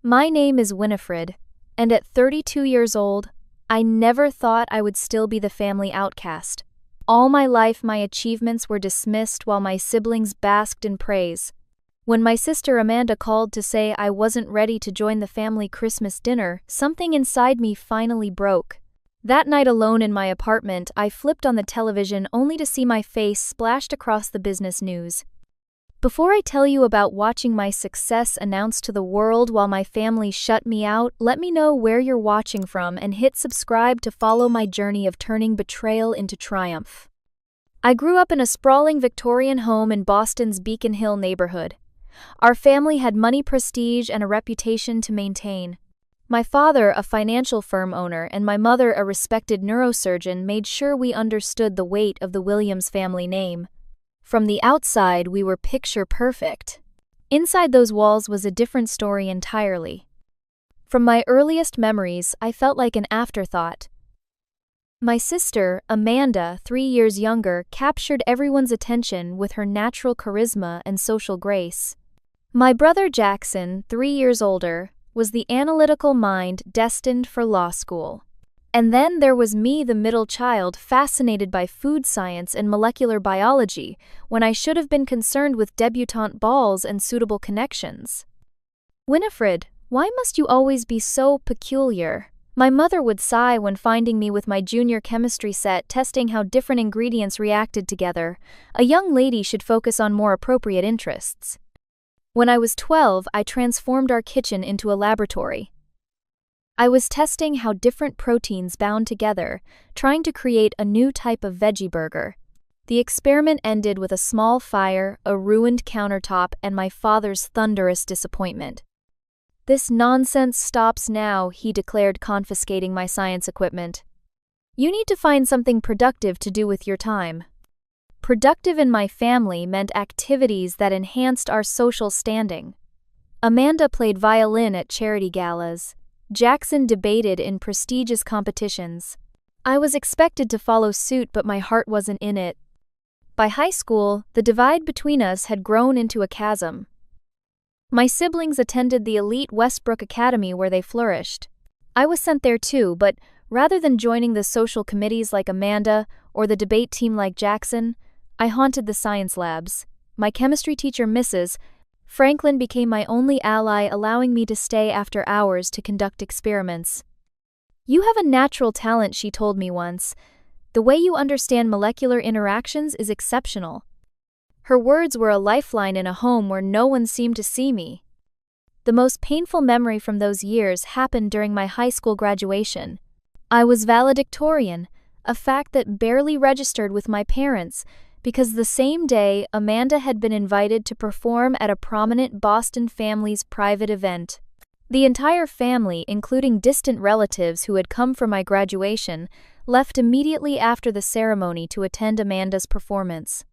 My name is Winifred, and at 32 years old, I never thought I would still be the family outcast. All my life, my achievements were dismissed while my siblings basked in praise. When my sister Amanda called to say I wasn't ready to join the family Christmas dinner, something inside me finally broke. That night alone in my apartment, I flipped on the television only to see my face splashed across the business news. Before I tell you about watching my success announced to the world while my family shut me out, let me know where you're watching from and hit subscribe to follow my journey of turning betrayal into triumph. I grew up in a sprawling Victorian home in Boston's Beacon Hill neighborhood. Our family had money, prestige, and a reputation to maintain. My father, a financial firm owner, and my mother, a respected neurosurgeon, made sure we understood the weight of the Williams family name. From the outside, we were picture perfect. Inside those walls was a different story entirely. From my earliest memories, I felt like an afterthought. My sister, Amanda, 3 years younger, captured everyone's attention with her natural charisma and social grace. My brother Jackson, 3 years older, was the analytical mind destined for law school. And then there was me, the middle child, fascinated by food science and molecular biology, when I should have been concerned with debutante balls and suitable connections. Winifred, why must you always be so peculiar? My mother would sigh when finding me with my junior chemistry set testing how different ingredients reacted together. A young lady should focus on more appropriate interests. When I was 12, I transformed our kitchen into a laboratory. I was testing how different proteins bound together, trying to create a new type of veggie burger. The experiment ended with a small fire, a ruined countertop, and my father's thunderous disappointment. "This nonsense stops now," he declared, confiscating my science equipment. "You need to find something productive to do with your time." Productive in my family meant activities that enhanced our social standing. Amanda played violin at charity galas. Jackson debated in prestigious competitions. I was expected to follow suit, but my heart wasn't in it. By high school, the divide between us had grown into a chasm. My siblings attended the elite Westbrook Academy where they flourished. I was sent there too, but rather than joining the social committees like Amanda or the debate team like Jackson, I haunted the science labs. My chemistry teacher, Mrs. Franklin, became my only ally, allowing me to stay after hours to conduct experiments. "You have a natural talent," she told me once. "The way you understand molecular interactions is exceptional." Her words were a lifeline in a home where no one seemed to see me. The most painful memory from those years happened during my high school graduation. I was valedictorian, a fact that barely registered with my parents, because the same day Amanda had been invited to perform at a prominent Boston family's private event. The entire family, including distant relatives who had come for my graduation, left immediately after the ceremony to attend Amanda's performance.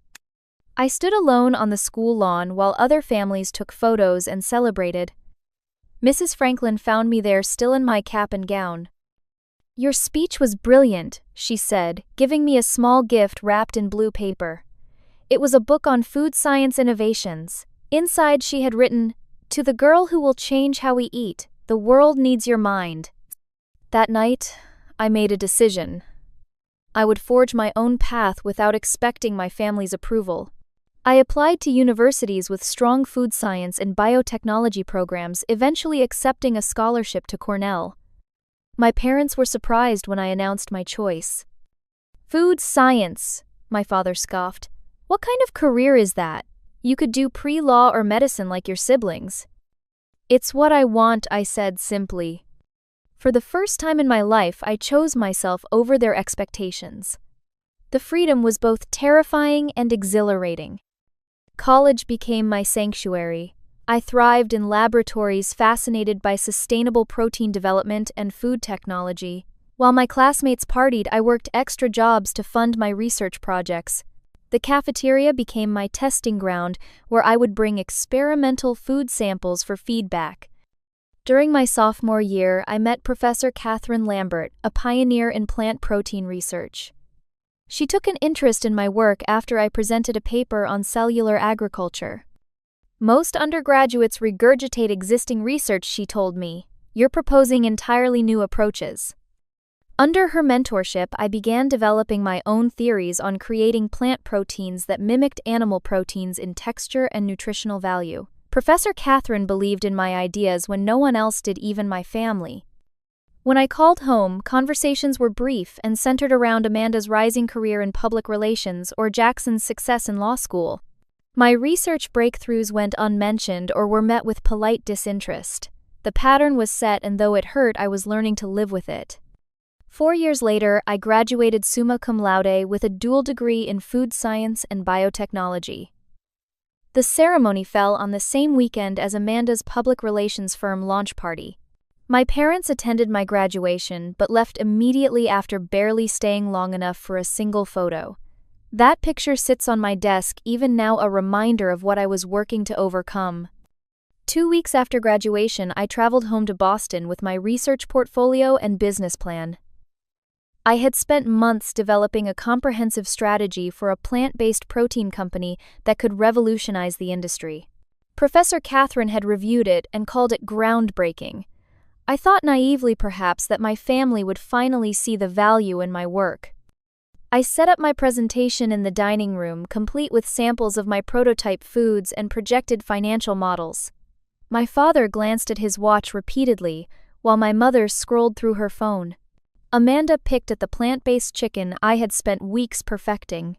I stood alone on the school lawn while other families took photos and celebrated. Mrs. Franklin found me there, still in my cap and gown. "Your speech was brilliant," she said, giving me a small gift wrapped in blue paper. It was a book on food science innovations. Inside she had written, "To the girl who will change how we eat, the world needs your mind." That night, I made a decision. I would forge my own path without expecting my family's approval. I applied to universities with strong food science and biotechnology programs, eventually accepting a scholarship to Cornell. My parents were surprised when I announced my choice. "Food science," my father scoffed. "What kind of career is that? You could do pre-law or medicine like your siblings." "It's what I want," I said simply. For the first time in my life, I chose myself over their expectations. The freedom was both terrifying and exhilarating. College became my sanctuary. I thrived in laboratories fascinated by sustainable protein development and food technology. While my classmates partied, I worked extra jobs to fund my research projects. The cafeteria became my testing ground, where I would bring experimental food samples for feedback. During my sophomore year, I met Professor Catherine Lambert, a pioneer in plant protein research. She took an interest in my work after I presented a paper on cellular agriculture. Most undergraduates regurgitate existing research, she told me. You're proposing entirely new approaches. Under her mentorship, I began developing my own theories on creating plant proteins that mimicked animal proteins in texture and nutritional value. Professor Catherine believed in my ideas when no one else did, even my family. When I called home, conversations were brief and centered around Amanda's rising career in public relations or Jackson's success in law school. My research breakthroughs went unmentioned or were met with polite disinterest. The pattern was set, and though it hurt, I was learning to live with it. 4 years later, I graduated summa cum laude with a dual degree in food science and biotechnology. The ceremony fell on the same weekend as Amanda's public relations firm launch party. My parents attended my graduation but left immediately after, barely staying long enough for a single photo. That picture sits on my desk, even now, a reminder of what I was working to overcome. 2 weeks after graduation, I traveled home to Boston with my research portfolio and business plan. I had spent months developing a comprehensive strategy for a plant-based protein company that could revolutionize the industry. Professor Catherine had reviewed it and called it groundbreaking. I thought naively, perhaps, that my family would finally see the value in my work. I set up my presentation in the dining room, complete with samples of my prototype foods and projected financial models. My father glanced at his watch repeatedly, while my mother scrolled through her phone. Amanda picked at the plant-based chicken I had spent weeks perfecting.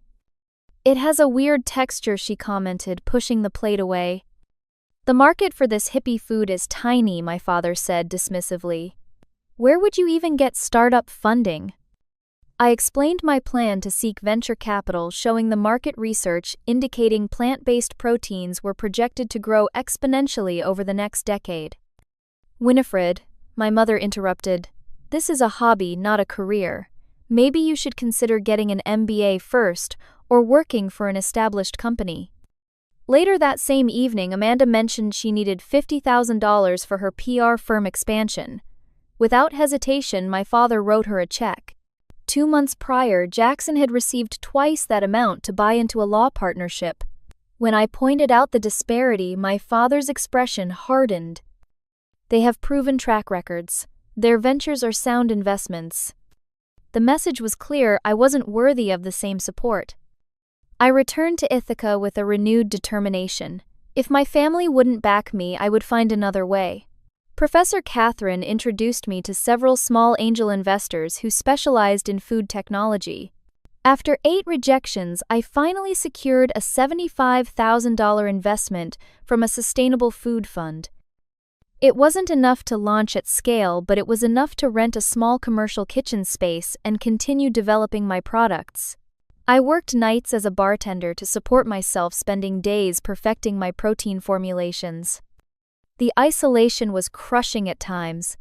"It has a weird texture," she commented, pushing the plate away. "The market for this hippie food is tiny," my father said dismissively. "Where would you even get startup funding?" I explained my plan to seek venture capital, showing the market research indicating plant-based proteins were projected to grow exponentially over the next decade. "Winifred," my mother interrupted, "this is a hobby, not a career. Maybe you should consider getting an MBA first or working for an established company." Later that same evening, Amanda mentioned she needed $50,000 for her PR firm expansion. Without hesitation, my father wrote her a check. 2 months prior, Jackson had received twice that amount to buy into a law partnership. When I pointed out the disparity, my father's expression hardened. "They have proven track records. Their ventures are sound investments." The message was clear: I wasn't worthy of the same support. I returned to Ithaca with a renewed determination. If my family wouldn't back me, I would find another way. Professor Catherine introduced me to several small angel investors who specialized in food technology. After 8 rejections, I finally secured a $75,000 investment from a sustainable food fund. It wasn't enough to launch at scale, but it was enough to rent a small commercial kitchen space and continue developing my products. I worked nights as a bartender to support myself, spending days perfecting my protein formulations. The isolation was crushing at times.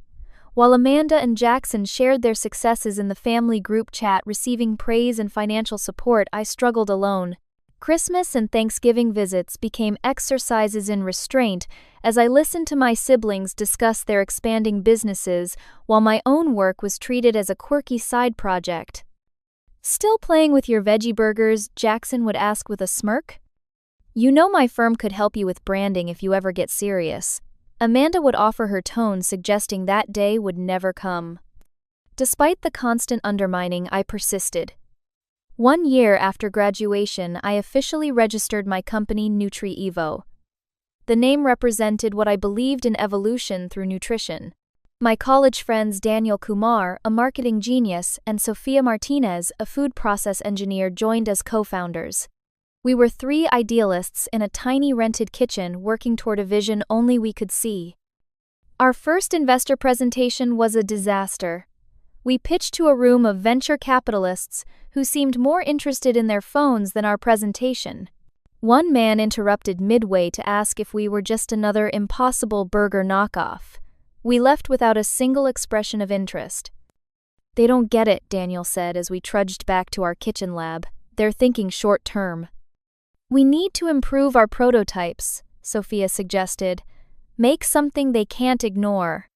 While Amanda and Jackson shared their successes in the family group chat, receiving praise and financial support, I struggled alone. Christmas and Thanksgiving visits became exercises in restraint as I listened to my siblings discuss their expanding businesses, while my own work was treated as a quirky side project. "Still playing with your veggie burgers?" Jackson would ask with a smirk. "You know my firm could help you with branding if you ever get serious." Amanda would offer her tone, suggesting that day would never come. Despite the constant undermining, I persisted. 1 year after graduation, I officially registered my company, NutriEvo. The name represented what I believed in: evolution through nutrition. My college friends Daniel Kumar, a marketing genius, and Sofia Martinez, a food process engineer, joined as co-founders. We were 3 idealists in a tiny rented kitchen working toward a vision only we could see. Our first investor presentation was a disaster. We pitched to a room of venture capitalists who seemed more interested in their phones than our presentation. One man interrupted midway to ask if we were just another Impossible Burger knockoff. We left without a single expression of interest. "They don't get it," Daniel said as we trudged back to our kitchen lab. "They're thinking short term." "We need to improve our prototypes," Sophia suggested. "Make something they can't ignore."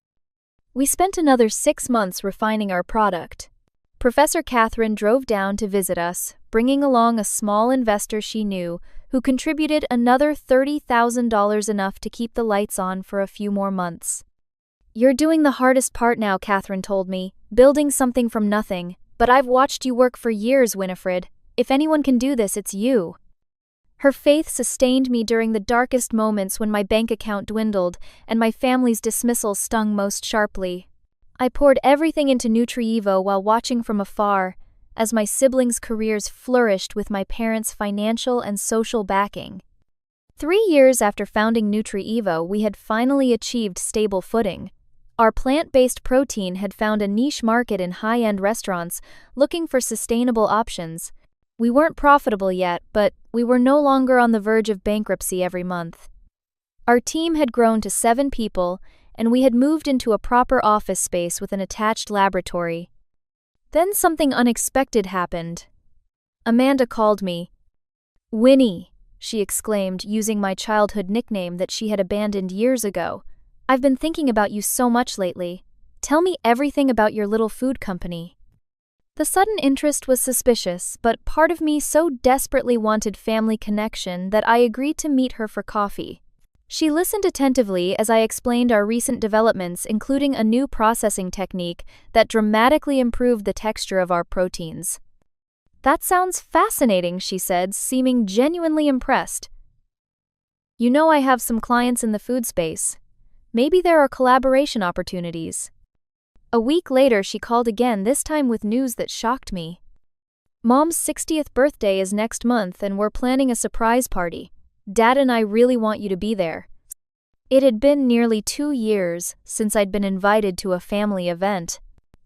We spent another 6 months refining our product. Professor Catherine drove down to visit us, bringing along a small investor she knew, who contributed another $30,000, enough to keep the lights on for a few more months. "You're doing the hardest part now," Catherine told me, "building something from nothing. But I've watched you work for years, Winifred. If anyone can do this, it's you." Her faith sustained me during the darkest moments when my bank account dwindled and my family's dismissal stung most sharply. I poured everything into Nutrievo while watching from afar, as my siblings' careers flourished with my parents' financial and social backing. 3 years after founding Nutrievo, we had finally achieved stable footing. Our plant-based protein had found a niche market in high-end restaurants looking for sustainable options. We weren't profitable yet, but we were no longer on the verge of bankruptcy every month. Our team had grown to 7 people, and we had moved into a proper office space with an attached laboratory. Then something unexpected happened. Amanda called me. "Winnie," she exclaimed, using my childhood nickname that she had abandoned years ago. "I've been thinking about you so much lately. Tell me everything about your little food company." The sudden interest was suspicious, but part of me so desperately wanted family connection that I agreed to meet her for coffee. She listened attentively as I explained our recent developments, including a new processing technique that dramatically improved the texture of our proteins. "That sounds fascinating," she said, seeming genuinely impressed. "You know, I have some clients in the food space. Maybe there are collaboration opportunities." A week later, she called again, this time with news that shocked me. "Mom's 60th birthday is next month, and we're planning a surprise party. Dad and I really want you to be there." It had been nearly 2 years since I'd been invited to a family event.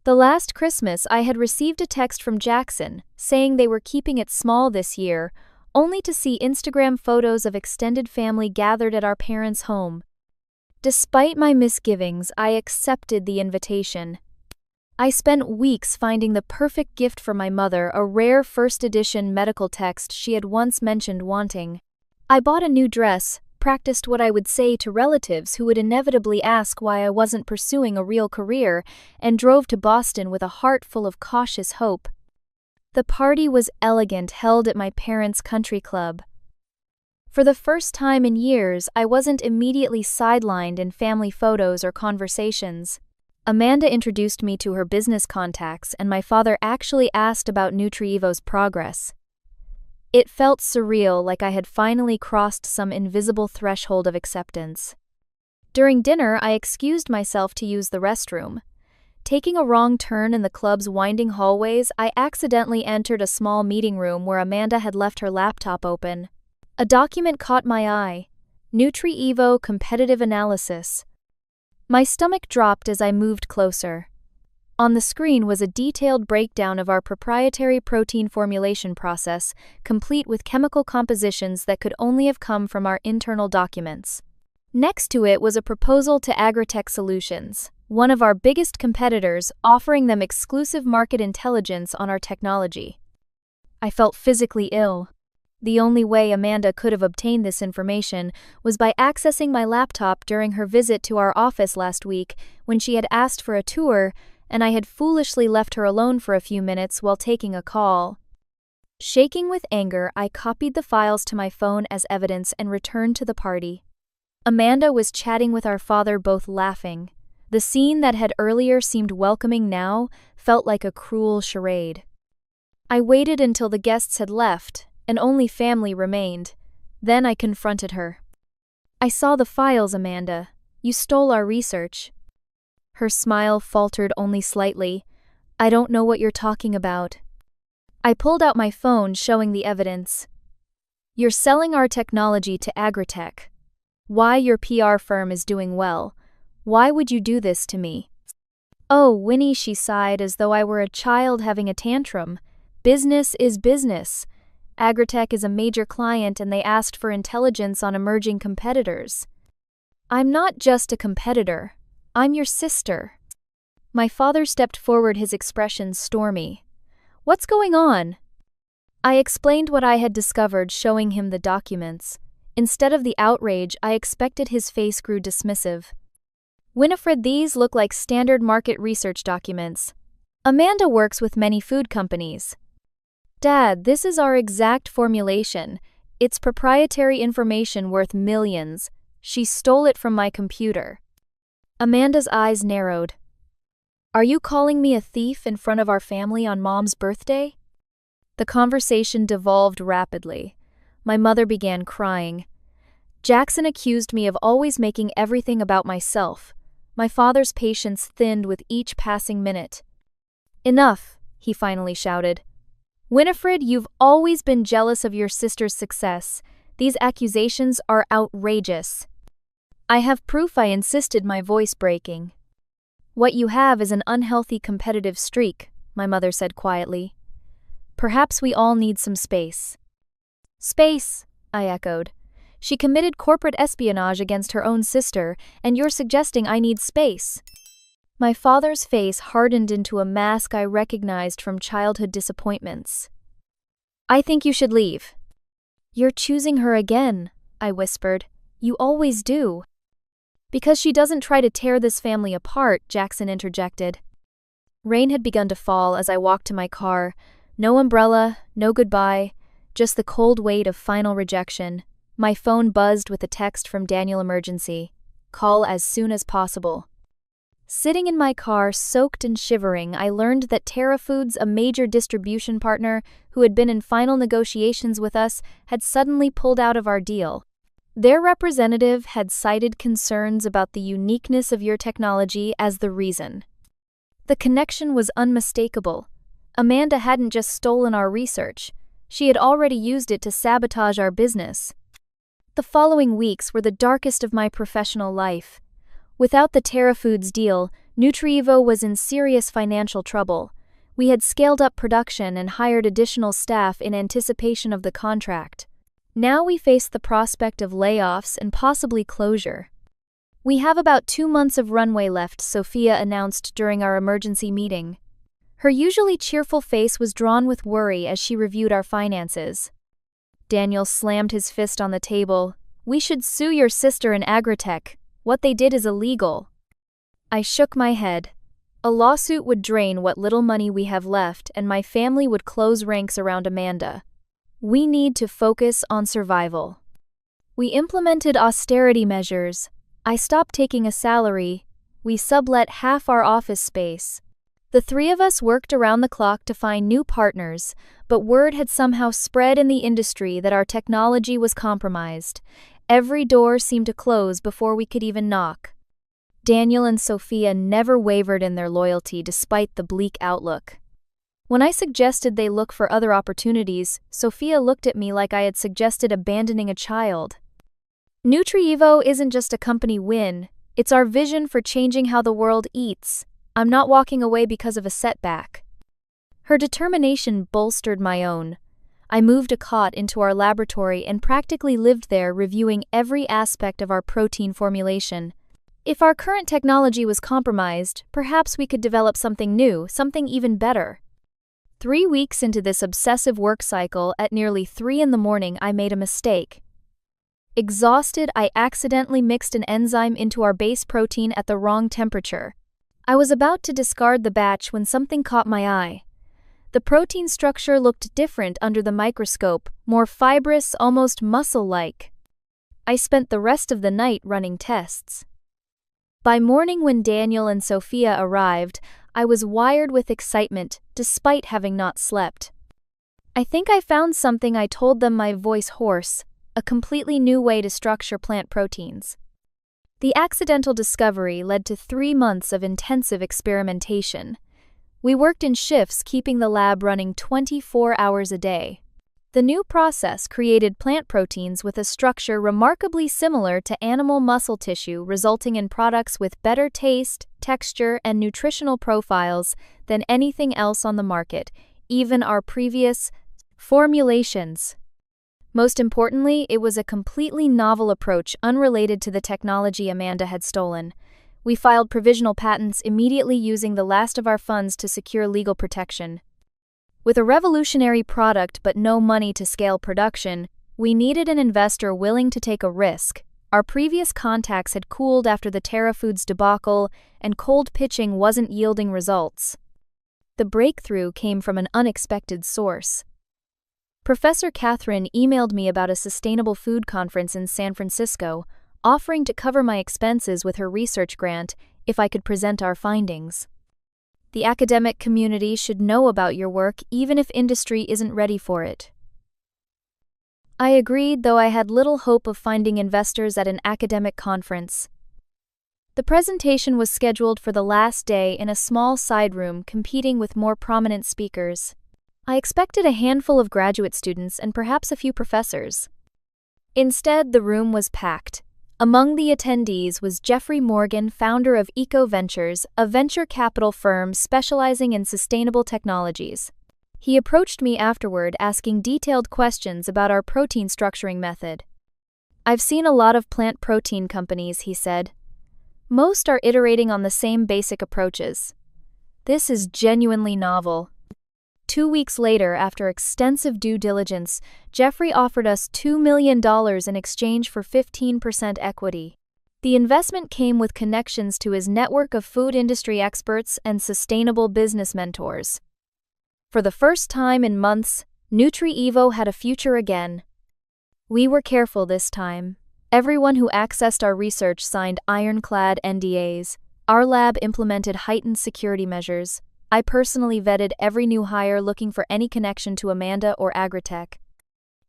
The last Christmas, I had received a text from Jackson saying they were keeping it small this year, only to see Instagram photos of extended family gathered at our parents' home. Despite my misgivings, I accepted the invitation. I spent weeks finding the perfect gift for my mother, a rare first-edition medical text she had once mentioned wanting. I bought a new dress, practiced what I would say to relatives who would inevitably ask why I wasn't pursuing a real career, and drove to Boston with a heart full of cautious hope. The party was elegant, held at my parents' country club. For the first time in years, I wasn't immediately sidelined in family photos or conversations. Amanda introduced me to her business contacts, and my father actually asked about Nutrievo's progress. It felt surreal, like I had finally crossed some invisible threshold of acceptance. During dinner, I excused myself to use the restroom. Taking a wrong turn in the club's winding hallways, I accidentally entered a small meeting room where Amanda had left her laptop open. A document caught my eye: Nutrievo Competitive Analysis. My stomach dropped as I moved closer. On the screen was a detailed breakdown of our proprietary protein formulation process, complete with chemical compositions that could only have come from our internal documents. Next to it was a proposal to Agritech Solutions, one of our biggest competitors, offering them exclusive market intelligence on our technology. I felt physically ill. The only way Amanda could have obtained this information was by accessing my laptop during her visit to our office last week, when she had asked for a tour, and I had foolishly left her alone for a few minutes while taking a call. Shaking with anger, I copied the files to my phone as evidence and returned to the party. Amanda was chatting with our father, both laughing. The scene that had earlier seemed welcoming now felt like a cruel charade. I waited until the guests had left, and only family remained. Then I confronted her. "I saw the files, Amanda. You stole our research." Her smile faltered only slightly. "I don't know what you're talking about." I pulled out my phone, showing the evidence. "You're selling our technology to Agritech. Why your PR firm is doing well. Why would you do this to me?" "Oh, Winnie," she sighed as though I were a child having a tantrum. "Business is business. Agritech is a major client, and they asked for intelligence on emerging competitors." "I'm not just a competitor. I'm your sister." My father stepped forward, his expression stormy. "What's going on?" I explained what I had discovered, showing him the documents. Instead of the outrage I expected, his face grew dismissive. "Winifred, these look like standard market research documents. Amanda works with many food companies." "Dad, this is our exact formulation. It's proprietary information worth millions. She stole it from my computer. Amanda's eyes narrowed. Are you calling me a thief in front of our family on Mom's birthday? The conversation devolved rapidly. My mother began crying. Jackson accused me of always making everything about myself. My father's patience thinned with each passing minute. Enough, he finally shouted. Winifred, you've always been jealous of your sister's success. These accusations are outrageous. I have proof, I insisted, my voice breaking. What you have is an unhealthy competitive streak, my mother said quietly. Perhaps we all need some space. Space, I echoed. She committed corporate espionage against her own sister, and you're suggesting I need space. My father's face hardened into a mask I recognized from childhood disappointments. I think you should leave. You're choosing her again, I whispered. You always do. Because she doesn't try to tear this family apart, Jackson interjected. Rain had begun to fall as I walked to my car. No umbrella, no goodbye, just the cold weight of final rejection. My phone buzzed with a text from Daniel Emergency. Call as soon as possible. Sitting in my car, soaked and shivering, I learned that Terra Foods, a major distribution partner who had been in final negotiations with us, had suddenly pulled out of our deal. Their representative had cited concerns about the uniqueness of your technology as the reason. The connection was unmistakable. Amanda hadn't just stolen our research. She had already used it to sabotage our business. The following weeks were the darkest of my professional life. Without the Terra Foods deal, Nutrievo was in serious financial trouble. We had scaled up production and hired additional staff in anticipation of the contract. Now we faced the prospect of layoffs and possibly closure. We have about 2 months of runway left, Sophia announced during our emergency meeting. Her usually cheerful face was drawn with worry as she reviewed our finances. Daniel slammed his fist on the table. We should sue your sister in Agritech. What they did is illegal. I shook my head. A lawsuit would drain what little money we have left, and my family would close ranks around Amanda. We need to focus on survival. We implemented austerity measures. I stopped taking a salary. We sublet half our office space. The 3 of us worked around the clock to find new partners, but word had somehow spread in the industry that our technology was compromised. Every door seemed to close before we could even knock. Daniel and Sophia never wavered in their loyalty despite the bleak outlook. When I suggested they look for other opportunities, Sophia looked at me like I had suggested abandoning a child. Nutrievo isn't just a company win, it's our vision for changing how the world eats. I'm not walking away because of a setback. Her determination bolstered my own. I moved a cot into our laboratory and practically lived there, reviewing every aspect of our protein formulation. If our current technology was compromised, perhaps we could develop something new, something even better. 3 weeks into this obsessive work cycle, at nearly 3 in the morning, I made a mistake. Exhausted, I accidentally mixed an enzyme into our base protein at the wrong temperature. I was about to discard the batch when something caught my eye. The protein structure looked different under the microscope, more fibrous, almost muscle-like. I spent the rest of the night running tests. By morning, when Daniel and Sophia arrived, I was wired with excitement, despite having not slept. I think I found something, I told them, my voice hoarse, a completely new way to structure plant proteins. The accidental discovery led to 3 months of intensive experimentation. We worked in shifts, keeping the lab running 24 hours a day. The new process created plant proteins with a structure remarkably similar to animal muscle tissue, resulting in products with better taste, texture, and nutritional profiles than anything else on the market, even our previous formulations. Most importantly, it was a completely novel approach unrelated to the technology Amanda had stolen. We filed provisional patents, immediately using the last of our funds to secure legal protection. With a revolutionary product but no money to scale production, we needed an investor willing to take a risk. Our previous contacts had cooled after the Terra Foods debacle, and cold pitching wasn't yielding results. The breakthrough came from an unexpected source. Professor Catherine emailed me about a sustainable food conference in San Francisco, offering to cover my expenses with her research grant if I could present our findings. The academic community should know about your work even if industry isn't ready for it. I agreed, though I had little hope of finding investors at an academic conference. The presentation was scheduled for the last day in a small side room competing with more prominent speakers. I expected a handful of graduate students and perhaps a few professors. Instead, the room was packed. Among the attendees was Jeffrey Morgan, founder of Eco Ventures, a venture capital firm specializing in sustainable technologies. He approached me afterward asking detailed questions about our protein structuring method. "I've seen a lot of plant protein companies," he said. "Most are iterating on the same basic approaches. This is genuinely novel." 2 weeks later, after extensive due diligence, Jeffrey offered us $2 million in exchange for 15% equity. The investment came with connections to his network of food industry experts and sustainable business mentors. For the first time in months, NutriEvo had a future again. We were careful this time. Everyone who accessed our research signed ironclad NDAs. Our lab implemented heightened security measures. I personally vetted every new hire looking for any connection to Amanda or Agritech.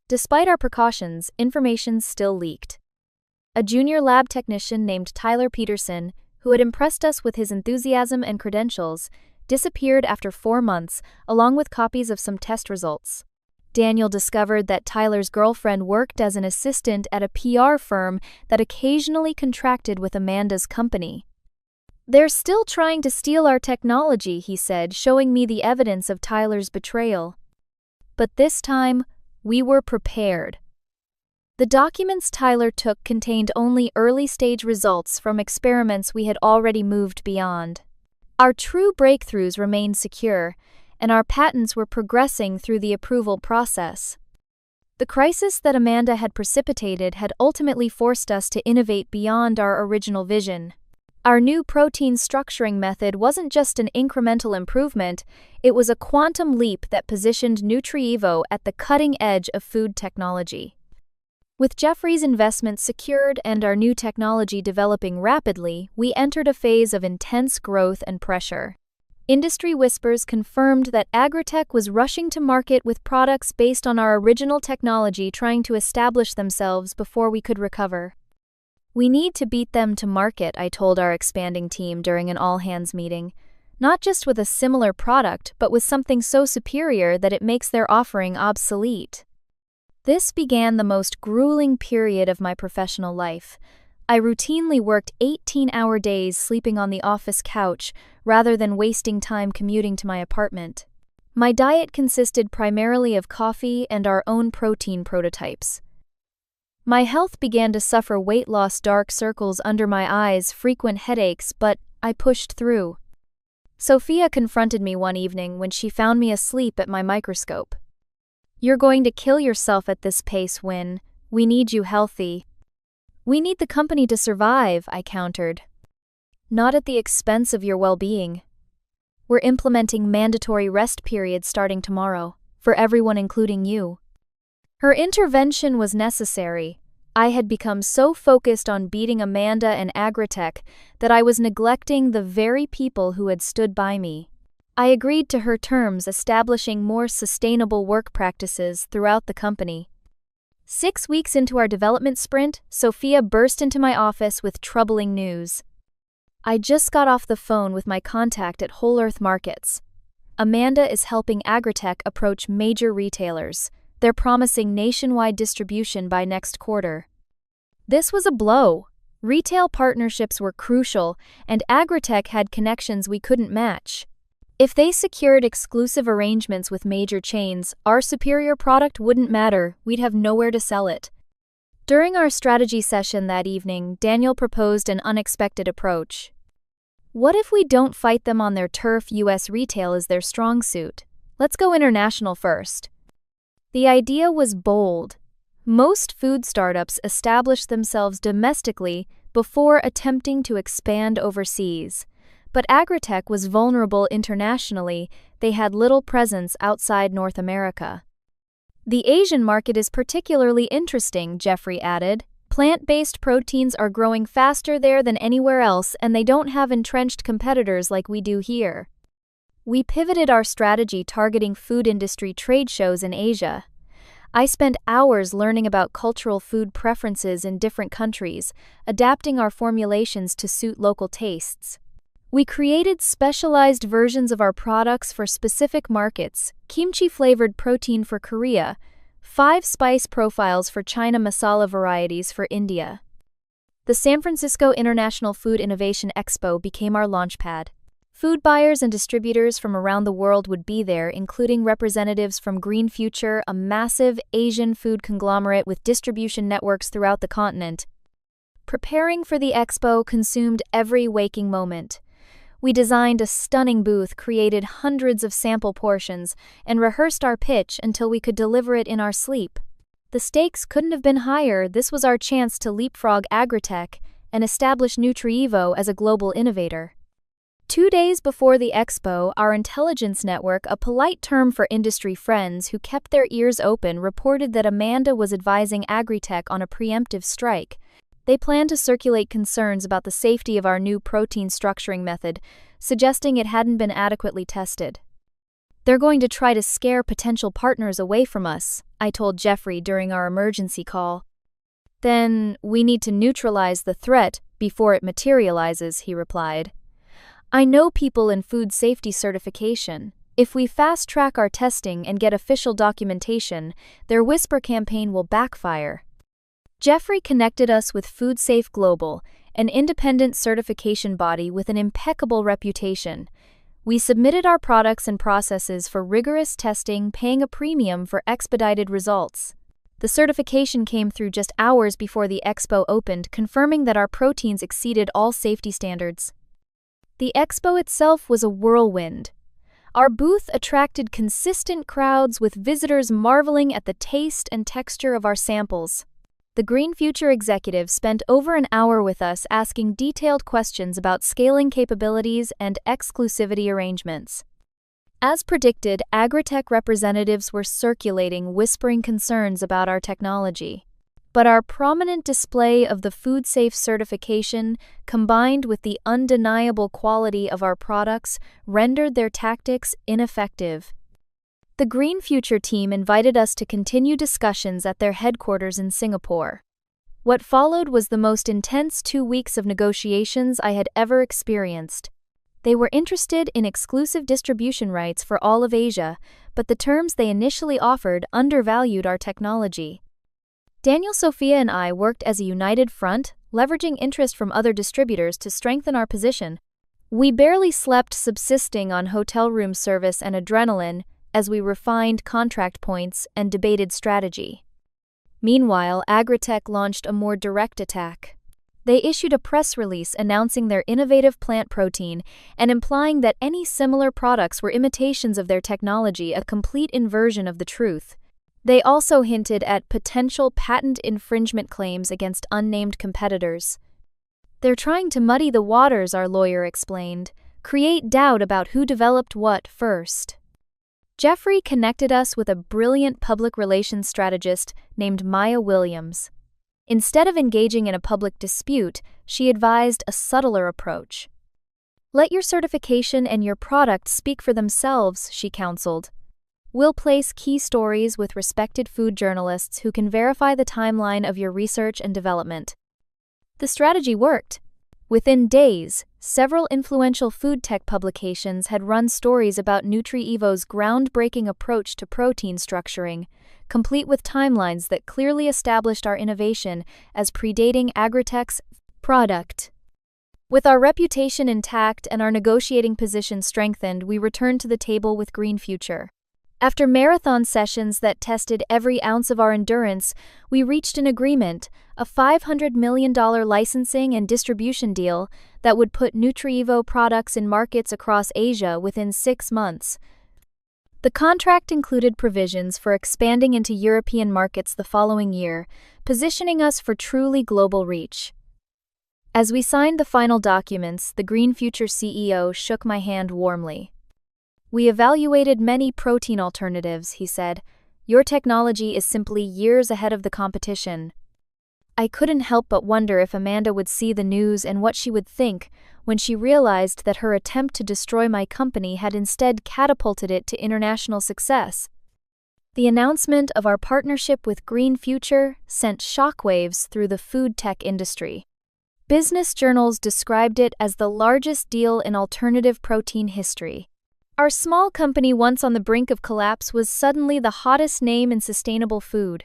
Despite our precautions, information still leaked. A junior lab technician named Tyler Peterson, who had impressed us with his enthusiasm and credentials, disappeared after 4 months, along with copies of some test results. Daniel discovered that Tyler's girlfriend worked as an assistant at a PR firm that occasionally contracted with Amanda's company. "They're still trying to steal our technology," he said, showing me the evidence of Tyler's betrayal. But this time, we were prepared. The documents Tyler took contained only early-stage results from experiments we had already moved beyond. Our true breakthroughs remained secure, and our patents were progressing through the approval process. The crisis that Amanda had precipitated had ultimately forced us to innovate beyond our original vision. Our new protein structuring method wasn't just an incremental improvement, it was a quantum leap that positioned NutriEvo at the cutting edge of food technology. With Jeffrey's investment secured and our new technology developing rapidly, we entered a phase of intense growth and pressure. Industry whispers confirmed that Agritech was rushing to market with products based on our original technology, trying to establish themselves before we could recover. "We need to beat them to market," I told our expanding team during an all-hands meeting. "Not just with a similar product, but with something so superior that it makes their offering obsolete." This began the most grueling period of my professional life. I routinely worked 18-hour days sleeping on the office couch rather than wasting time commuting to my apartment. My diet consisted primarily of coffee and our own protein prototypes. My health began to suffer weight loss, dark circles under my eyes, frequent headaches, but I pushed through. Sophia confronted me one evening when she found me asleep at my microscope. "You're going to kill yourself at this pace, Win. We need you healthy." "We need the company to survive," I countered. "Not at the expense of your well-being. We're implementing mandatory rest periods starting tomorrow, for everyone including you." Her intervention was necessary. I had become so focused on beating Amanda and Agritech that I was neglecting the very people who had stood by me. I agreed to her terms, establishing more sustainable work practices throughout the company. 6 weeks into our development sprint, Sophia burst into my office with troubling news. I just got off the phone with my contact at Whole Earth Markets. Amanda is helping Agritech approach major retailers. They're promising nationwide distribution by next quarter. This was a blow. Retail partnerships were crucial, and Agritech had connections we couldn't match. If they secured exclusive arrangements with major chains, our superior product wouldn't matter, we'd have nowhere to sell it. During our strategy session that evening, Daniel proposed an unexpected approach. "What if we don't fight them on their turf? US retail is their strong suit. Let's go international first." The idea was bold. Most food startups establish themselves domestically before attempting to expand overseas. But Agritech was vulnerable internationally. They had little presence outside North America. The Asian market is particularly interesting, Jeffrey added. Plant-based proteins are growing faster there than anywhere else, and they don't have entrenched competitors like we do here. We pivoted our strategy targeting food industry trade shows in Asia. I spent hours learning about cultural food preferences in different countries, adapting our formulations to suit local tastes. We created specialized versions of our products for specific markets: kimchi-flavored protein for Korea, 5 spice profiles for China, masala varieties for India. The San Francisco International Food Innovation Expo became our launchpad. Food buyers and distributors from around the world would be there, including representatives from Green Future, a massive Asian food conglomerate with distribution networks throughout the continent. Preparing for the expo consumed every waking moment. We designed a stunning booth, created hundreds of sample portions, and rehearsed our pitch until we could deliver it in our sleep. The stakes couldn't have been higher. This was our chance to leapfrog agritech and establish NutriEvo as a global innovator. 2 days before the expo, our intelligence network, a polite term for industry friends who kept their ears open, reported that Amanda was advising Agritech on a preemptive strike. They planned to circulate concerns about the safety of our new protein structuring method, suggesting it hadn't been adequately tested. They're going to try to scare potential partners away from us, I told Jeffrey during our emergency call. Then we need to neutralize the threat before it materializes, he replied. I know people in food safety certification. If we fast-track our testing and get official documentation, their whisper campaign will backfire. Jeffrey connected us with FoodSafe Global, an independent certification body with an impeccable reputation. We submitted our products and processes for rigorous testing, paying a premium for expedited results. The certification came through just hours before the expo opened, confirming that our proteins exceeded all safety standards. The expo itself was a whirlwind. Our booth attracted consistent crowds, with visitors marveling at the taste and texture of our samples. The Green Future executives spent over an hour with us, asking detailed questions about scaling capabilities and exclusivity arrangements. As predicted, Agritech representatives were circulating, whispering concerns about our technology. But our prominent display of the FoodSafe certification, combined with the undeniable quality of our products, rendered their tactics ineffective. The Green Future team invited us to continue discussions at their headquarters in Singapore. What followed was the most intense 2 weeks of negotiations I had ever experienced. They were interested in exclusive distribution rights for all of Asia, but the terms they initially offered undervalued our technology. Daniel, Sophia, and I worked as a united front, leveraging interest from other distributors to strengthen our position. We barely slept, subsisting on hotel room service and adrenaline, as we refined contract points and debated strategy. Meanwhile, Agritech launched a more direct attack. They issued a press release announcing their innovative plant protein and implying that any similar products were imitations of their technology, a complete inversion of the truth. They also hinted at potential patent infringement claims against unnamed competitors. They're trying to muddy the waters, our lawyer explained, create doubt about who developed what first. Jeffrey connected us with a brilliant public relations strategist named Maya Williams. Instead of engaging in a public dispute, she advised a subtler approach. Let your certification and your product speak for themselves, she counseled. We'll place key stories with respected food journalists who can verify the timeline of your research and development. The strategy worked. Within days, several influential food tech publications had run stories about NutriEvo's groundbreaking approach to protein structuring, complete with timelines that clearly established our innovation as predating Agritech's product. With our reputation intact and our negotiating position strengthened, we returned to the table with Green Future. After marathon sessions that tested every ounce of our endurance, we reached an agreement, a $500 million licensing and distribution deal that would put NutriEvo products in markets across Asia within 6 months. The contract included provisions for expanding into European markets the following year, positioning us for truly global reach. As we signed the final documents, the Green Future CEO shook my hand warmly. We evaluated many protein alternatives, he said. Your technology is simply years ahead of the competition." I couldn't help but wonder if Amanda would see the news and what she would think when she realized that her attempt to destroy my company had instead catapulted it to international success. The announcement of our partnership with Green Future sent shockwaves through the food tech industry. Business journals described it as the largest deal in alternative protein history. Our small company, once on the brink of collapse, was suddenly the hottest name in sustainable food.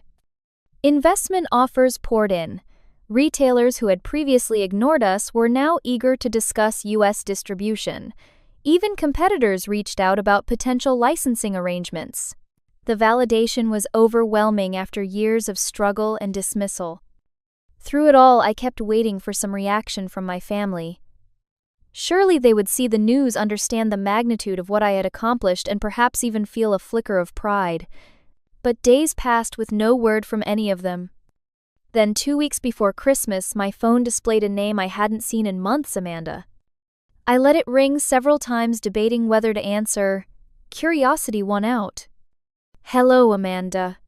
Investment offers poured in. Retailers who had previously ignored us were now eager to discuss U.S. distribution. Even competitors reached out about potential licensing arrangements. The validation was overwhelming after years of struggle and dismissal. Through it all, I kept waiting for some reaction from my family. Surely they would see the news, understand the magnitude of what I had accomplished, and perhaps even feel a flicker of pride. But days passed with no word from any of them. Then 2 weeks before Christmas, my phone displayed a name I hadn't seen in months, Amanda. I let it ring several times, debating whether to answer. Curiosity won out. "Hello, Amanda."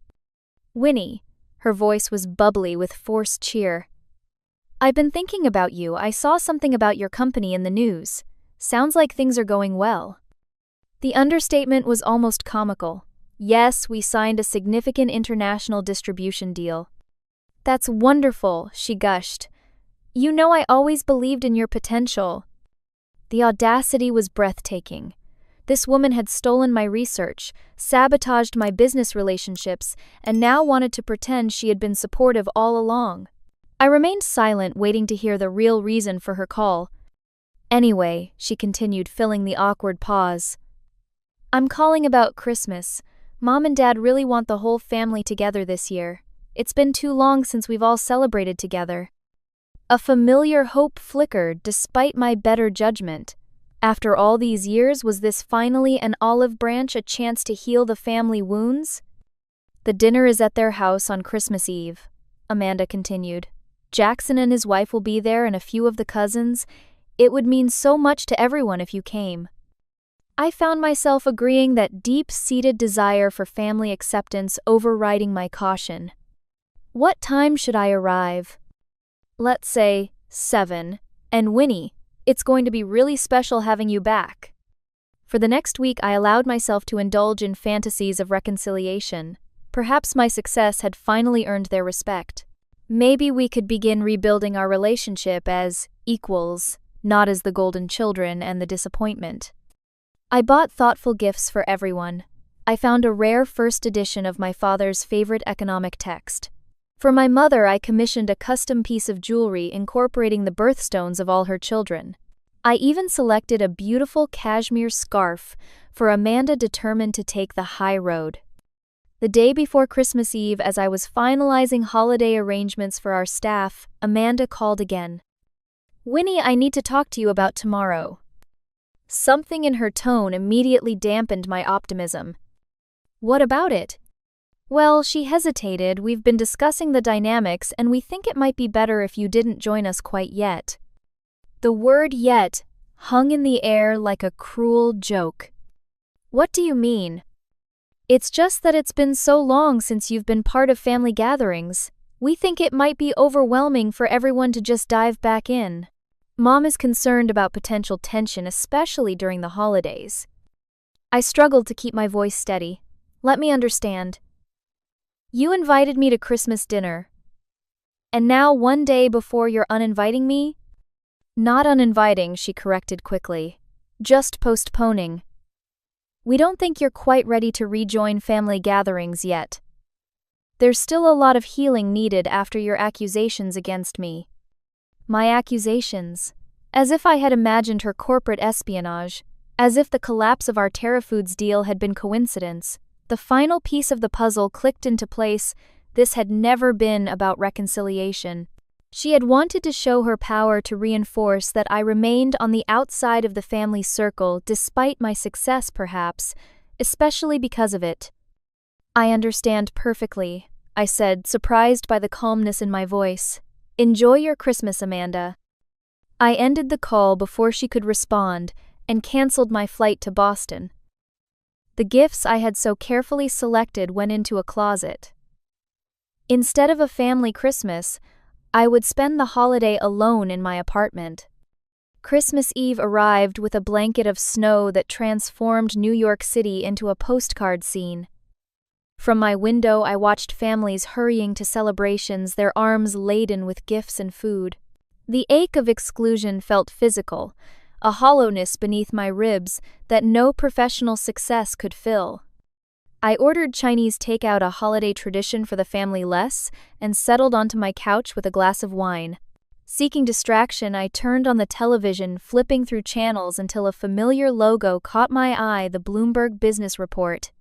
Winnie. Her voice was bubbly with forced cheer. "I've been thinking about you. I saw something about your company in the news. Sounds like things are going well." The understatement was almost comical. Yes, we signed a significant international distribution deal. "That's wonderful," she gushed. "You know, I always believed in your potential." The audacity was breathtaking. This woman had stolen my research, sabotaged my business relationships, and now wanted to pretend she had been supportive all along. I remained silent, waiting to hear the real reason for her call. "Anyway," she continued, filling the awkward pause, "I'm calling about Christmas. Mom and Dad really want the whole family together this year. It's been too long since we've all celebrated together." A familiar hope flickered despite my better judgment. After all these years, was this finally an olive branch, a chance to heal the family wounds? "The dinner is at their house on Christmas Eve," Amanda continued. "Jackson and his wife will be there, and a few of the cousins. It would mean so much to everyone if you came." I found myself agreeing, that deep-seated desire for family acceptance overriding my caution. "What time should I arrive?" "Let's say 7. And Winnie, it's going to be really special having you back." For the next week, I allowed myself to indulge in fantasies of reconciliation. Perhaps my success had finally earned their respect. Maybe we could begin rebuilding our relationship as equals, not as the golden children and the disappointment. I bought thoughtful gifts for everyone. I found a rare first edition of my father's favorite economic text. For my mother, I commissioned a custom piece of jewelry incorporating the birthstones of all her children. I even selected a beautiful cashmere scarf for Amanda, determined to take the high road. The day before Christmas Eve, as I was finalizing holiday arrangements for our staff, Amanda called again. "Winnie, I need to talk to you about tomorrow." Something in her tone immediately dampened my optimism. "What about it?" "Well," she hesitated, "we've been discussing the dynamics, and we think it might be better if you didn't join us quite yet." The word "yet" hung in the air like a cruel joke. "What do you mean?" "It's just that it's been so long since you've been part of family gatherings. We think it might be overwhelming for everyone to just dive back in. Mom is concerned about potential tension, especially during the holidays." I struggled to keep my voice steady. "Let me understand. You invited me to Christmas dinner, and now one day before you're uninviting me?" "Not uninviting," she corrected quickly. "Just postponing. We don't think you're quite ready to rejoin family gatherings yet. There's still a lot of healing needed after your accusations against me." My accusations. As if I had imagined her corporate espionage. As if the collapse of our TerraFoods deal had been coincidence. The final piece of the puzzle clicked into place. This had never been about reconciliation. She had wanted to show her power, to reinforce that I remained on the outside of the family circle despite my success, perhaps, especially because of it. "I understand perfectly," I said, surprised by the calmness in my voice. "Enjoy your Christmas, Amanda." I ended the call before she could respond and canceled my flight to Boston. The gifts I had so carefully selected went into a closet. Instead of a family Christmas, I would spend the holiday alone in my apartment. Christmas Eve arrived with a blanket of snow that transformed New York City into a postcard scene. From my window, I watched families hurrying to celebrations, their arms laden with gifts and food. The ache of exclusion felt physical, a hollowness beneath my ribs that no professional success could fill. I ordered Chinese takeout, a holiday tradition for the family less, and settled onto my couch with a glass of wine. Seeking distraction, I turned on the television, flipping through channels until a familiar logo caught my eye, the Bloomberg Business Report.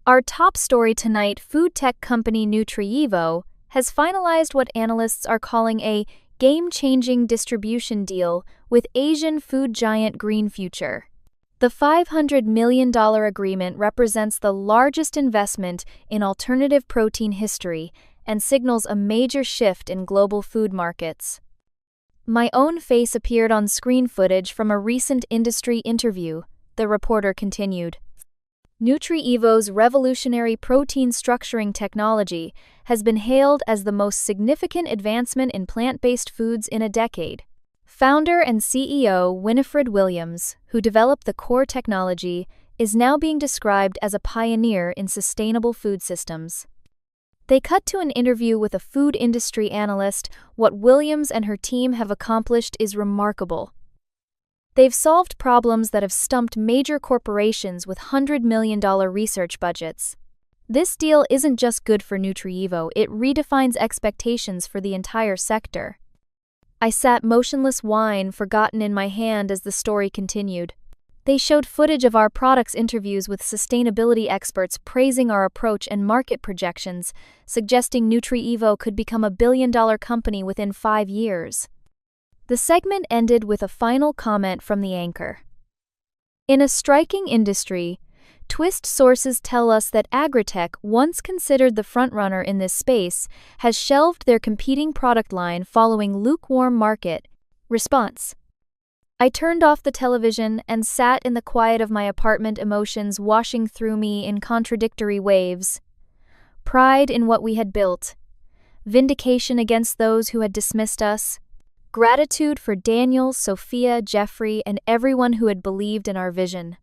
Our top story tonight: food tech company Nutrievo has finalized what analysts are calling a game-changing distribution deal with Asian food giant Green Future. The $500 million agreement represents the largest investment in alternative protein history and signals a major shift in global food markets. My own face appeared on screen footage from a recent industry interview, the reporter continued. Nutrievo's revolutionary protein structuring technology has been hailed as the most significant advancement in plant-based foods in a decade. Founder and CEO Winifred Williams, who developed the core technology, is now being described as a pioneer in sustainable food systems. They cut to an interview with a food industry analyst. What Williams and her team have accomplished is remarkable. They've solved problems that have stumped major corporations with $100 million research budgets. This deal isn't just good for Nutrievo, it redefines expectations for the entire sector. I sat motionless, wine forgotten in my hand as the story continued. They showed footage of our products, interviews with sustainability experts praising our approach, and market projections, suggesting Nutrievo could become a billion-dollar company within 5 years. The segment ended with a final comment from the anchor. In a striking industry, Twist sources tell us that Agritech, once considered the frontrunner in this space, has shelved their competing product line following lukewarm market response. I turned off the television and sat in the quiet of my apartment, emotions washing through me in contradictory waves. Pride in what we had built, vindication against those who had dismissed us, gratitude for Daniel, Sophia, Jeffrey, and everyone who had believed in our vision.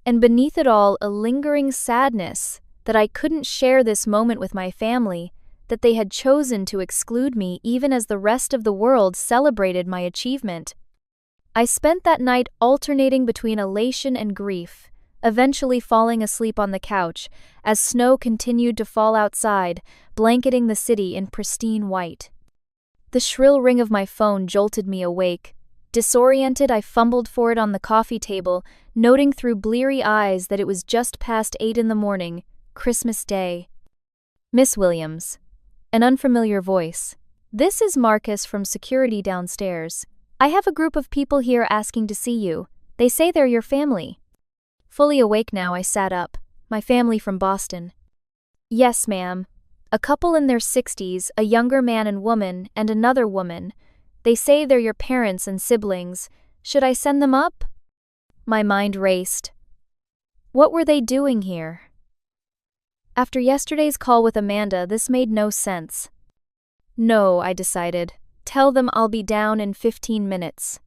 And beneath it all, a lingering sadness that I couldn't share this moment with my family, that they had chosen to exclude me even as the rest of the world celebrated my achievement. I spent that night alternating between elation and grief, eventually falling asleep on the couch as snow continued to fall outside, blanketing the city in pristine white. The shrill ring of my phone jolted me awake. Disoriented, I fumbled for it on the coffee table, noting through bleary eyes that it was just past 8 in the morning, Christmas Day. Miss Williams. An unfamiliar voice. This is Marcus from security downstairs. I have a group of people here asking to see you. They say they're your family. Fully awake now, I sat up. My family from Boston. Yes, ma'am. A couple in their 60s, a younger man and woman, and another woman. They say they're your parents and siblings. Should I send them up? My mind raced. What were they doing here? After yesterday's call with Amanda, this made no sense. No, I decided. Tell them I'll be down in 15 minutes.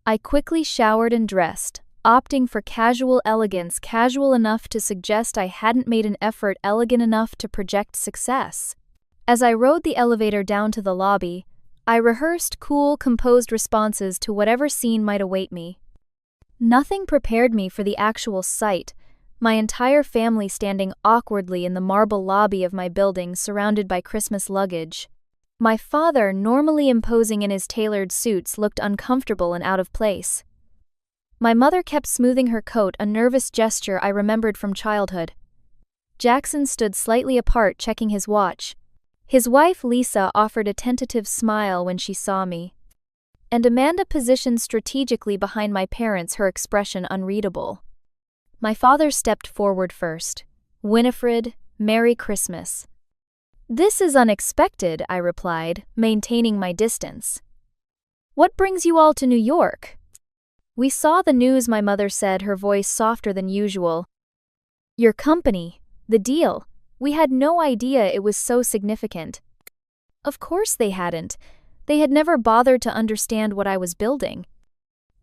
I quickly showered and dressed, opting for casual elegance, casual enough to suggest I hadn't made an effort, elegant enough to project success. As I rode the elevator down to the lobby, I rehearsed cool, composed responses to whatever scene might await me. Nothing prepared me for the actual sight, my entire family standing awkwardly in the marble lobby of my building surrounded by Christmas luggage. My father, normally imposing in his tailored suits, looked uncomfortable and out of place. My mother kept smoothing her coat, a nervous gesture I remembered from childhood. Jackson stood slightly apart, checking his watch. His wife, Lisa, offered a tentative smile when she saw me. And Amanda positioned strategically behind my parents, her expression unreadable. My father stepped forward first. Winifred, Merry Christmas. This is unexpected, I replied, maintaining my distance. What brings you all to New York? We saw the news, my mother said, her voice softer than usual. Your company, the deal. We had no idea it was so significant. Of course they hadn't. They had never bothered to understand what I was building.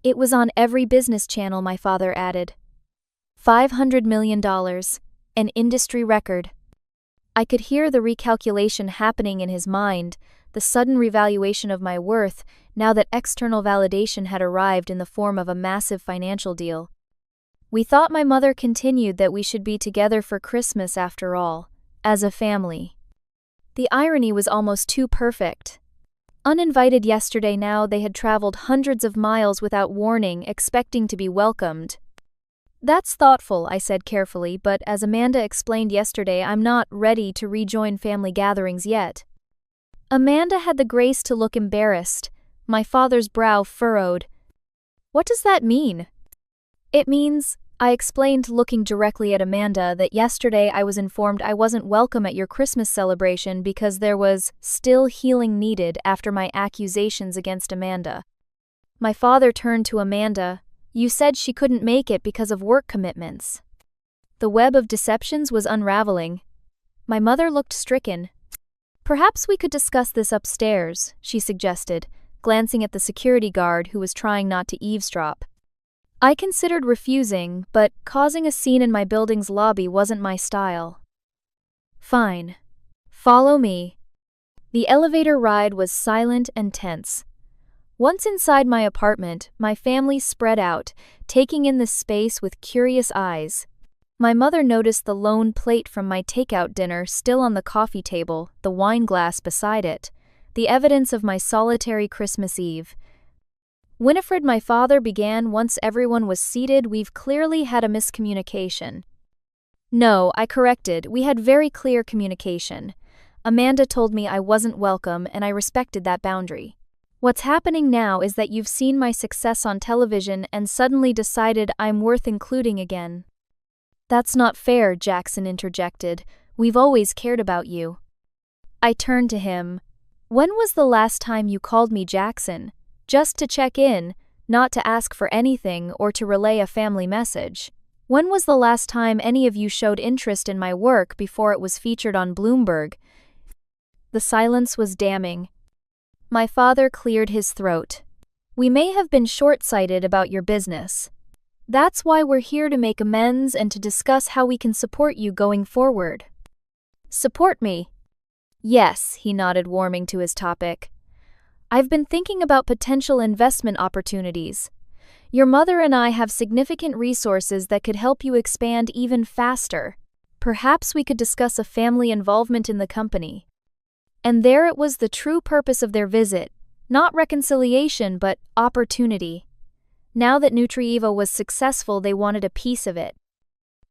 It was on every business channel, my father added. $500 million, an industry record. I could hear the recalculation happening in his mind, the sudden revaluation of my worth, now that external validation had arrived in the form of a massive financial deal. We thought, my mother continued, that we should be together for Christmas after all, as a family. The irony was almost too perfect. Uninvited yesterday, now they had traveled hundreds of miles without warning, expecting to be welcomed. That's thoughtful, I said carefully, but as Amanda explained yesterday, I'm not ready to rejoin family gatherings yet. Amanda had the grace to look embarrassed. My father's brow furrowed. What does that mean? It means, I explained, looking directly at Amanda, that yesterday I was informed I wasn't welcome at your Christmas celebration because there was still healing needed after my accusations against Amanda. My father turned to Amanda. You said she couldn't make it because of work commitments. The web of deceptions was unraveling. My mother looked stricken. Perhaps we could discuss this upstairs, she suggested, glancing at the security guard who was trying not to eavesdrop. I considered refusing, but causing a scene in my building's lobby wasn't my style. Fine. Follow me. The elevator ride was silent and tense. Once inside my apartment, my family spread out, taking in the space with curious eyes. My mother noticed the lone plate from my takeout dinner still on the coffee table, the wine glass beside it, the evidence of my solitary Christmas Eve. Winifred, my father began once everyone was seated. We've clearly had a miscommunication. No, I corrected, we had very clear communication. Amanda told me I wasn't welcome, and I respected that boundary. What's happening now is that you've seen my success on television and suddenly decided I'm worth including again. That's not fair, Jackson interjected. We've always cared about you. I turned to him. When was the last time you called me Jackson? Just to check in, not to ask for anything or to relay a family message. When was the last time any of you showed interest in my work before it was featured on Bloomberg? The silence was damning. My father cleared his throat. We may have been short-sighted about your business. That's why we're here, to make amends and to discuss how we can support you going forward. Support me? Yes, he nodded, warming to his topic. I've been thinking about potential investment opportunities. Your mother and I have significant resources that could help you expand even faster. Perhaps we could discuss a family involvement in the company. And there it was, the true purpose of their visit. Not reconciliation, but opportunity. Now that Nutrievo was successful, they wanted a piece of it.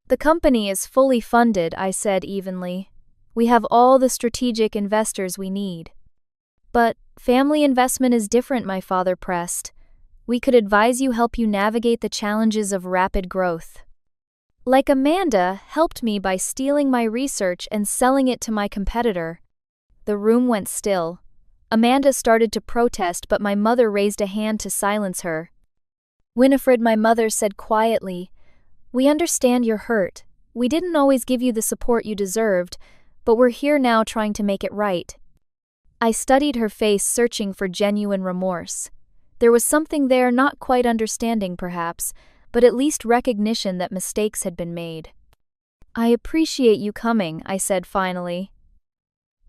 The company is fully funded, I said evenly. We have all the strategic investors we need. But family investment is different, my father pressed. We could advise you, help you navigate the challenges of rapid growth. Like Amanda helped me by stealing my research and selling it to my competitor. The room went still. Amanda started to protest, but my mother raised a hand to silence her. Winifred, my mother said quietly, we understand you're hurt. We didn't always give you the support you deserved, but we're here now trying to make it right. I studied her face, searching for genuine remorse. There was something there, not quite understanding perhaps, but at least recognition that mistakes had been made. I appreciate you coming, I said finally.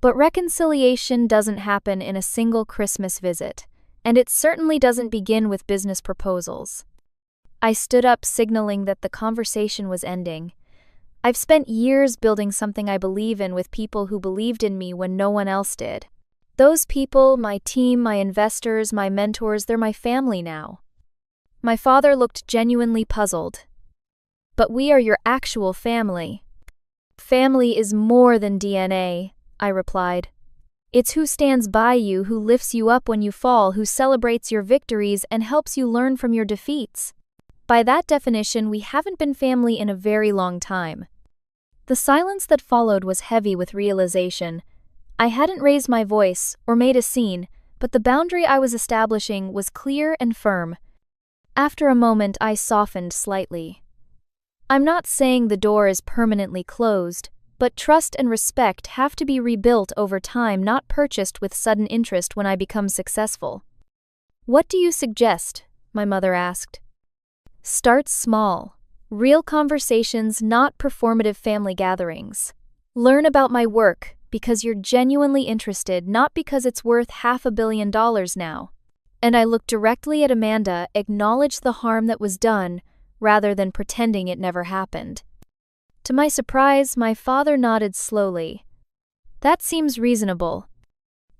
But reconciliation doesn't happen in a single Christmas visit, and it certainly doesn't begin with business proposals. I stood up, signaling that the conversation was ending. I've spent years building something I believe in with people who believed in me when no one else did. Those people, my team, my investors, my mentors, they're my family now. My father looked genuinely puzzled. But we are your actual family. Family is more than DNA, I replied. It's who stands by you, who lifts you up when you fall, who celebrates your victories and helps you learn from your defeats. By that definition, we haven't been family in a very long time. The silence that followed was heavy with realization. I hadn't raised my voice or made a scene, but the boundary I was establishing was clear and firm. After a moment, I softened slightly. I'm not saying the door is permanently closed, but trust and respect have to be rebuilt over time, not purchased with sudden interest when I become successful. What do you suggest? My mother asked. Start small. Real conversations, not performative family gatherings. Learn about my work because you're genuinely interested, not because it's worth $500 million now. And I looked directly at Amanda, acknowledged the harm that was done, rather than pretending it never happened. To my surprise, my father nodded slowly. That seems reasonable.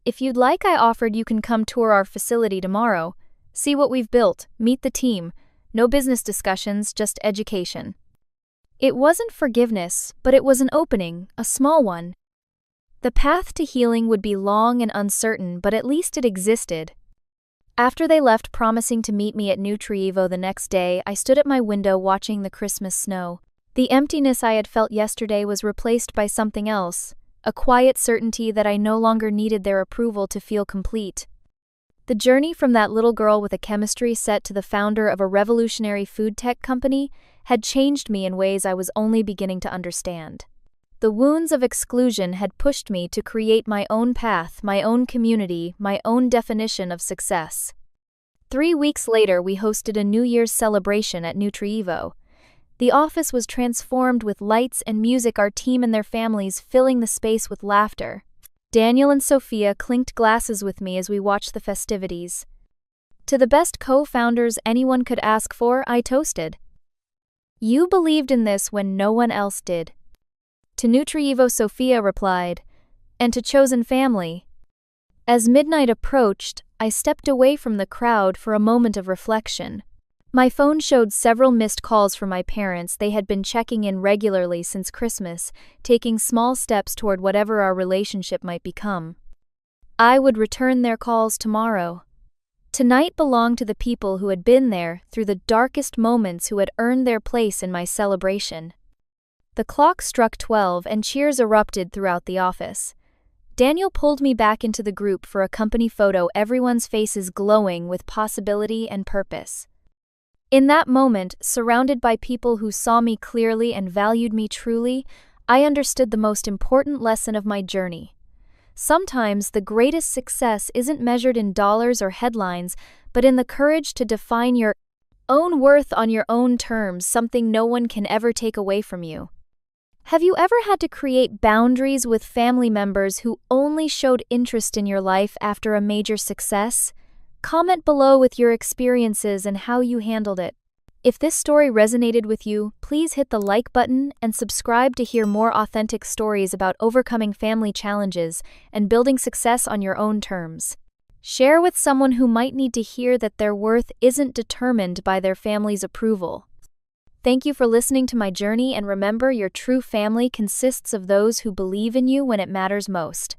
If you'd like, I offered, you can come tour our facility tomorrow, see what we've built, meet the team. No business discussions, just education. It wasn't forgiveness, but it was an opening, a small one. The path to healing would be long and uncertain, but at least it existed. After they left, promising to meet me at Nutrievo the next day, I stood at my window watching the Christmas snow. The emptiness I had felt yesterday was replaced by something else, a quiet certainty that I no longer needed their approval to feel complete. The journey from that little girl with a chemistry set to the founder of a revolutionary food tech company had changed me in ways I was only beginning to understand. The wounds of exclusion had pushed me to create my own path, my own community, my own definition of success. 3 weeks later, we hosted a New Year's celebration at Nutrievo. The office was transformed with lights and music, our team and their families filling the space with laughter. Daniel and Sophia clinked glasses with me as we watched the festivities. To the best co-founders anyone could ask for, I toasted. You believed in this when no one else did. To Nutrievo, Sophia replied, and to chosen family. As midnight approached, I stepped away from the crowd for a moment of reflection. My phone showed several missed calls from my parents. They had been checking in regularly since Christmas, taking small steps toward whatever our relationship might become. I would return their calls tomorrow. Tonight belonged to the people who had been there through the darkest moments, who had earned their place in my celebration. The clock struck 12 and cheers erupted throughout the office. Daniel pulled me back into the group for a company photo, everyone's faces glowing with possibility and purpose. In that moment, surrounded by people who saw me clearly and valued me truly, I understood the most important lesson of my journey. Sometimes the greatest success isn't measured in dollars or headlines, but in the courage to define your own worth on your own terms, something no one can ever take away from you. Have you ever had to create boundaries with family members who only showed interest in your life after a major success? Comment below with your experiences and how you handled it. If this story resonated with you, please hit the like button and subscribe to hear more authentic stories about overcoming family challenges and building success on your own terms. Share with someone who might need to hear that their worth isn't determined by their family's approval. Thank you for listening to my journey, and remember, your true family consists of those who believe in you when it matters most.